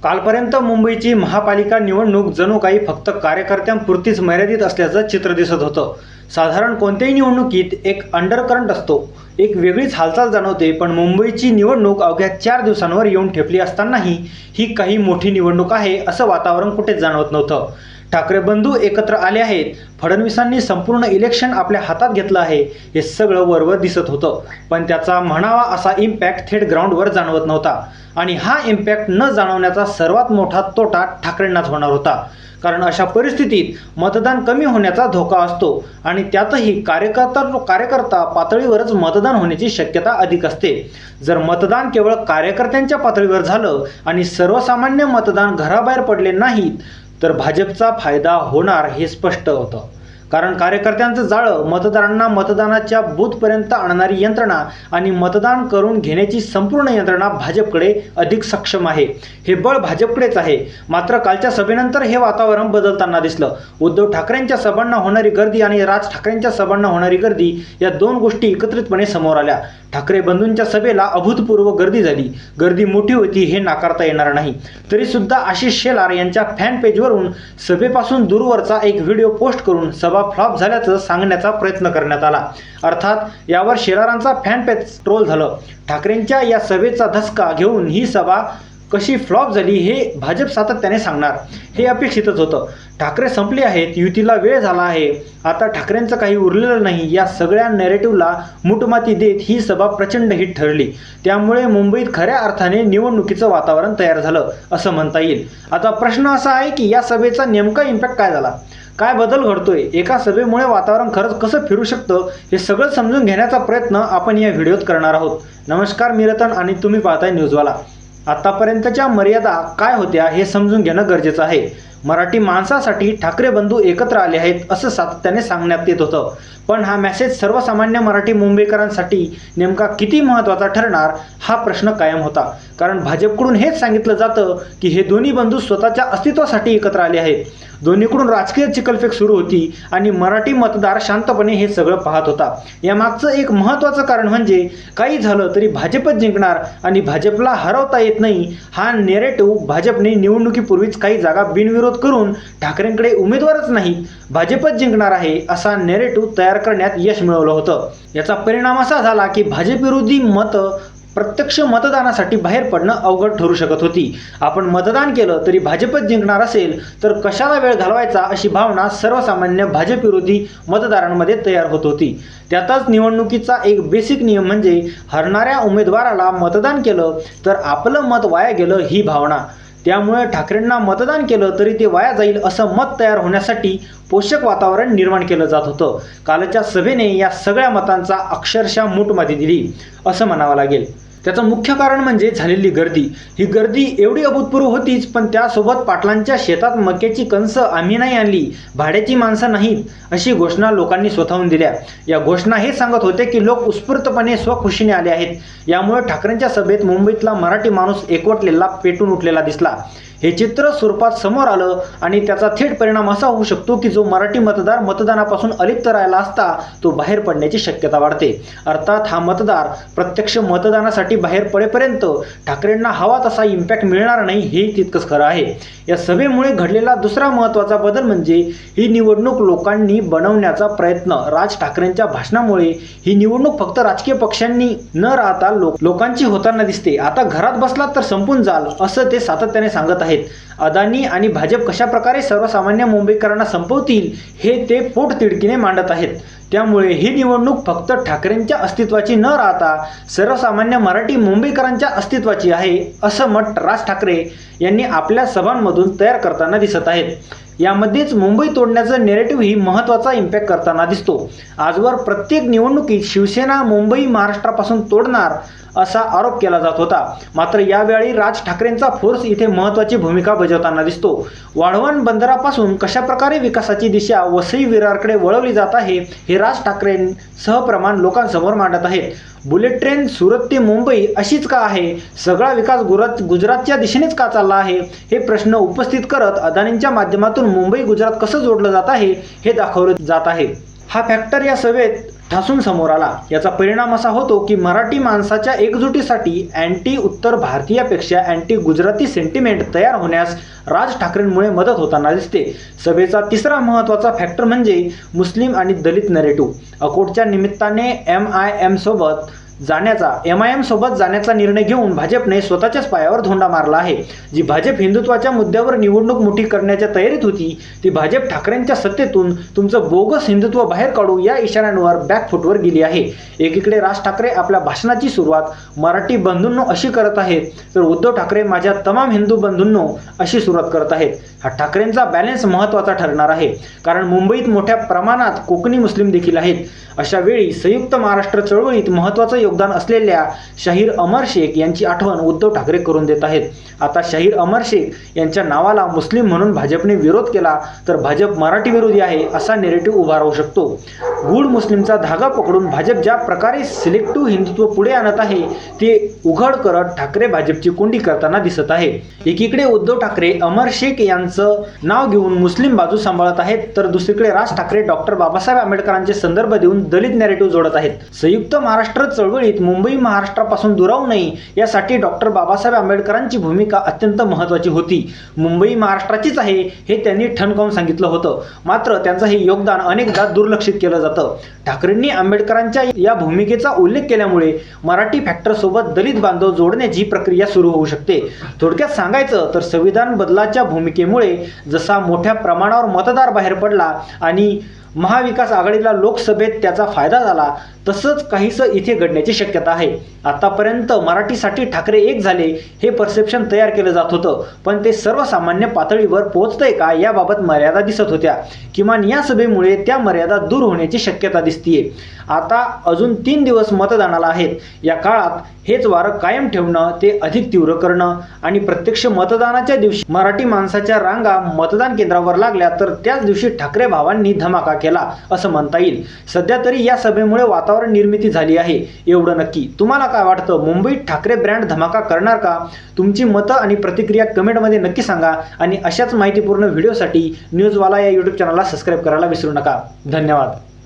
कालपर्यंत मुंबईची महापालिका निवडणूक जणू काही फक्त कार्यकर्त्यांपुरतीच मर्यादित असल्याचं चित्र दिसत होतं। साधारण कोणत्याही निवडणुकीत एक अंडरकरंट असतो, एक वेगळीच हालचाल जाणवते। पण मुंबईची निवडणूक अवघ्या 4 दिवसांवर येऊन ठेपली असतानाही ही काही मोठी निवडणूक आहे असं वातावरण कुठेच जाणवत नव्हतं। ठाकरे बंधू एकत्र आले आहेत, फडणवीसांनी संपूर्ण इलेक्शन आपल्या हातात घेतलं आहे, हे सगळं वरवर दिसत होतं। पण त्याचा म्हणावा असा इम्पॅक्ट थेट ग्राउंडवर जाणवत नव्हता आणि हा इम्पॅक्ट न जाणवण्याचा सर्वात मोठा तोटा ठाकरेंनाच होणार होता। कारण अशा परिस्थितीत मतदान कमी होण्याचा धोका असतो आणि त्यातही कार्यकर्ता पातळीवरच मतदान होण्याची शक्यता अधिक असते। जर मतदान केवळ कार्यकर्त्यांच्या पातळीवर झालं आणि सर्वसामान्य मतदान घराबाहेर पडले नाहीत तर भाजपचा फायदा होणार हे स्पष्ट होतं। कारण कार्यकर्त्यांचं जाळं मतदारांना मतदानाच्या बूथपर्यंत आणणारी यंत्रणा आणि मतदान करून घेण्याची संपूर्ण यंत्रणा भाजपकडे अधिक सक्षम आहे, हे बळ भाजपकडेच आहे। मात्र कालच्या सभेनंतर हे वातावरण बदलताना दिसलं। उद्धव ठाकरेंच्या सभांना होणारी गर्दी आणि राज ठाकरेंच्या सभांना होणारी गर्दी या दोन गोष्टी एकत्रितपणे समोर आल्या। ठाकरे बंधूंच्या सभेला अभूतपूर्व गर्दी झाली। गर्दी मोठी होती हे नाकारता येणार नाही, तरी सुद्धा आशिष शेलार यांच्या फॅन पेजवरून सभेपासून दूरवरचा एक व्हिडिओ पोस्ट करून सभा फ्लॉप झाल्याचं सांगण्याचा प्रयत्न करण्यात आला। अर्थात यावर शेलारांचा फॅन पेज ट्रोल झालं। ठाकरेंच्या या सभेचा धसका घेऊन ही सभा कशी फ्लॉप झाली हे भाजप सातत्याने सांगणार, हे अपेक्षितच होतं। ठाकरे संपले आहेत, युतीला वेळ झाला आहे, आता ठाकरेंचं काही उरलेलं नाही, या सगळ्या नॅरेटिव्हला मुठमाती देत ही सभा प्रचंड हिट ठरली। त्यामुळे मुंबईत खऱ्या अर्थाने निवडणुकीचं वातावरण तयार झालं असं म्हणता येईल। आता प्रश्न असा आहे की या सभेचा नेमका इम्पॅक्ट काय झाला, काय बदल घडतोय, एका सभेमुळे वातावरण खरंच कसं फिरू शकतं, हे सगळं समजून घेण्याचा प्रयत्न आपण या व्हिडिओत करणार आहोत। नमस्कार, मी रतन आणि तुम्ही पाहताय न्यूजवाला। आतापर्यंतच्या मर्यादा काय होत्या हे समजून घेणं गरजेचं आहे। मराठी माणसासाठी ठाकरे बंधू एकत्र आले आहेत असं सातत्याने सांगण्यात येत होतं, पण हा मेसेज सर्वसामान्य मराठी मुंबईकरांसाठी नेमका किती महत्त्वाचा ठरणार हा प्रश्न कायम होता। कारण भाजपकडून हेच सांगितलं जातं की हे दोन्ही बंधू स्वतःच्या अस्तित्वासाठी एकत्र आले आहेत। दोन्हीकडून राजकीय चिखलफेक सुरू होती आणि मराठी मतदार शांतपणे हे सगळं पाहत होता। यामागचं एक महत्त्वाचं कारण म्हणजे काही झालं तरी भाजपच जिंकणार आणि भाजपला हरवता येत नाही हा नॅरेटिव्ह भाजपने निवडणुकीपूर्वीच काही जागा बिनविरोध करून ठाकरेंकडे उमेदवारच नाहीत, भाजपच जिंकणार आहे असा नॅरेटिव्ह तयार करण्यात यश मिळवलं होतं। याचा परिणाम असा झाला की भाजप विरोधी मतं प्रत्यक्ष मतदानासाठी बाहेर पडणं अवघड ठरू शकत होती। आपण मतदान केलं तरी भाजपच जिंकणार असेल तर कशाला वेळ घालवायचा अशी भावना सर्वसामान्य भाजप विरोधी मतदारांमध्ये तयार होत होती। त्यातच निवडणुकीचा एक बेसिक नियम म्हणजे हरणाऱ्या उमेदवाराला मतदान केलं तर आपलं मत वाया गेलं ही भावना। त्यामुळे ठाकरेंना मतदान केलं तरी ते वाया जाईल असं मत तयार होण्यासाठी पोषक वातावरण निर्माण केलं जात होतं। कालच्या सभेने या सगळ्या मतांचा अक्षरशः मूठमाती दिली असं म्हणावं लागेल। त्याचं मुख्य कारण म्हणजे झालेली गर्दी। ही गर्दी एवढी अभूतपूर्व होतीच, पण त्यासोबत पाटलांच्या शेतात मक्याची कणसं आम्ही नाही आणली, भाड्याची माणसं नाहीत अशी घोषणा लोकांनी स्वतःहून दिल्या। या घोषणा हे सांगत होते की लोक उत्स्फूर्तपणे स्वखुशीने आले आहेत। यामुळे ठाकरेंच्या सभेत मुंबईतला मराठी माणूस एकवटलेला, पेटून उठलेला दिसला। हे चित्र स्वरूपात समोर आलं आणि त्याचा थेट परिणाम असा होऊ शकतो की जो मराठी मतदार मतदानापासून अलिप्त राहिला असता तो बाहेर पडण्याची शक्यता वाढते। अर्थात हा मतदार प्रत्यक्ष मतदानासाठी बाहेर पडेपर्यंत ठाकरेंना हवा तसा इम्पॅक्ट मिळणार नाही हे तितकंच खरं आहे। या सभेमुळे घडलेला दुसरा महत्त्वाचा बदल म्हणजे ही निवडणूक लोकांनी बनवण्याचा प्रयत्न। राज ठाकरेंच्या भाषणामुळे ही निवडणूक फक्त राजकीय पक्षांनी न राहता लोकांची होताना दिसते। आता घरात बसलात तर संपून जाल असं ते सातत्याने सांगत आहेत। अदानी आणि भाजप कशा प्रकारे सर्वसामान्य मुंबईकरांना संपवतील हे ते पोटतिडकीने मांडत आहेत। त्यामुळे ही निवडणूक फक्त ठाकरेंच्या अस्तित्वाची न राहता सर्वसामान्य मराठी मुंबईकरांच्या अस्तित्वाची आहे असं मत राज ठाकरे यांनी आपल्या सभांमधून तयार करताना दिसत आहेत। यामध्येच मुंबई तोडण्याचं नॅरेटिव्ह ही महत्त्वाचा इम्पॅक्ट करताना दिसतो। आजवर प्रत्येक निवडणुकीत शिवसेना मुंबई महाराष्ट्रापासून तोडणार असा आरोप केला जात होता, मात्र यावेळी राज ठाकरेंचा फोर्स इथे महत्त्वाची भूमिका बजावताना दिसतो। वाढवण बंदरापासून कशाप्रकारे विकासाची दिशा वसई विरारकडे वळवली जात आहे हे राज ठाकरे सहप्रमाण लोकांसमोर मांडत आहेत। बुलेट ट्रेन सुरत ते मुंबई अशीच का आहे, सगळा विकास गुजरातच्या दिशेनेच का चालला आहे हे प्रश्न उपस्थित करत अदानींच्या माध्यमातून मुंबई गुजरात कसं जोडलं जात आहे हे दाखवलं जात आहे। हा फॅक्टर या सभेत ठासून समोर आला। याचा परिणाम असा होतो की मराठी माणसाच्या एकजुटीसाठी अँटी उत्तर भारतीयापेक्षा अँटी गुजराती सेंटिमेंट तयार होण्यास राज ठाकरेंमुळे मदत होताना दिसते। सभेचा तिसरा महत्त्वाचा फॅक्टर म्हणजे मुस्लिम आणि दलित नरेटिव्ह। अकोटच्या निमित्ताने MIM सोबत जाण्याचा निर्णय घेऊन भाजपने स्वतःच्याच पायावर धोंडा मारला आहे। जी भाजप हिंदुत्वाच्या मुद्द्यावर निवडणूक मोठी करण्याच्या तयारीत होती ती भाजप ठाकरेंच्या सत्तेतून तुमचं बोगस हिंदुत्व बाहेर काढू या इशाऱ्यांवर बॅकफुटवर गेली आहे। एकीकडे राज ठाकरे आपल्या भाषणाची सुरुवात मराठी बंधूंनो अशी करत आहेत, तर उद्धव ठाकरे माझ्या तमाम हिंदू बंधूंनो अशी सुरुवात करत आहेत। हा ठाकरेंचा बॅलन्स महत्त्वाचा ठरणार आहे, कारण मुंबईत मोठ्या प्रमाणात कोकणी मुस्लिम देखील आहेत। अशा वेळी संयुक्त महाराष्ट्र चळवळीत महत्त्वाचं योगदान असलेल्या शाहीर अमर शेख यांची आठवण उद्धव ठाकरे करून देत आहेत। आता शाहीर अमर शेख यांच्या नावाला मुस्लिम म्हणून भाजपने विरोध केला तर भाजप मराठी विरोधी आहे असा नेरेटिव्ह उभा राहू शकतो। गूढ मुस्लिमचा धागा पकडून भाजप ज्या प्रकारे सिलेक्टिव्ह हिंदुत्व पुढे आणत आहे ते उघड करत ठाकरे भाजपची कोंडी करताना दिसत आहे। एकीकडे उद्धव ठाकरे अमर शेख यांचं नाव घेऊन मुस्लिम बाजू सांभाळत आहेत, तर दुसरीकडे राज ठाकरे डॉक्टर बाबासाहेब आंबेडकरांचे संदर्भ देऊन दलित नॅरेटिव्ह जोडत आहेत। संयुक्त महाराष्ट्र चळवळीत मुंबई महाराष्ट्रापासून दुरावू नये यासाठी डॉक्टर बाबासाहेब आंबेडकरांची भूमिका अत्यंत महत्त्वाची होती। मुंबई महाराष्ट्राचीच आहे हे त्यांनी ठणकावून सांगितलं होतं, मात्र त्यांचं हे योगदान अनेकदा दुर्लक्षित केलं जातं। ठाकरेंनी आंबेडकरांच्या या भूमिकेचा उल्लेख केल्यामुळे मराठी फॅक्टर सोबत दलित बांधव जोडण्याची प्रक्रिया सुरू होऊ शकते। थोडक्यात सांगायचं तर संविधान बदलाच्या भूमिकेमुळे जसा मोठ्या प्रमाणावर मतदार बाहेर पडला आणि महाविकास आघाडीला लोकसभेत त्याचा फायदा झाला, तसंच काहीसं इथे घडण्याची शक्यता आहे। आतापर्यंत मराठीसाठी ठाकरे एक झाले हे परसेप्शन तयार केलं जात होतं, पण ते सर्वसामान्य पातळीवर पोहोचतंय का याबाबत मर्यादा दिसत होत्या। किमान या सभेमुळे त्या मर्यादा दूर होण्याची शक्यता दिसतीये। आता अजून 3 दिवस मतदानाला आहेत। या काळात हेच वारं कायम ठेवणं, ते अधिक तीव्र करणं आणि प्रत्यक्ष मतदानाच्या दिवशी मराठी माणसाच्या रांगा मतदान केंद्रावर लागल्या तर त्याच दिवशी ठाकरे भावांनी धमाका केला असं म्हणता येईल। सध्या तरी या सभेमुळे वातावरण निर्मिती झाली आहे एवढं नक्की। तुम्हाला काय वाटतं, मुंबईत ठाकरे ब्रँड धमाका करणार का? तुमची मतं आणि प्रतिक्रिया कमेंटमध्ये नक्की सांगा आणि अशाच माहितीपूर्ण व्हिडिओसाठी न्यूजवाला या यूट्यूब चॅनलला सबस्क्राईब करायला विसरू नका। धन्यवाद।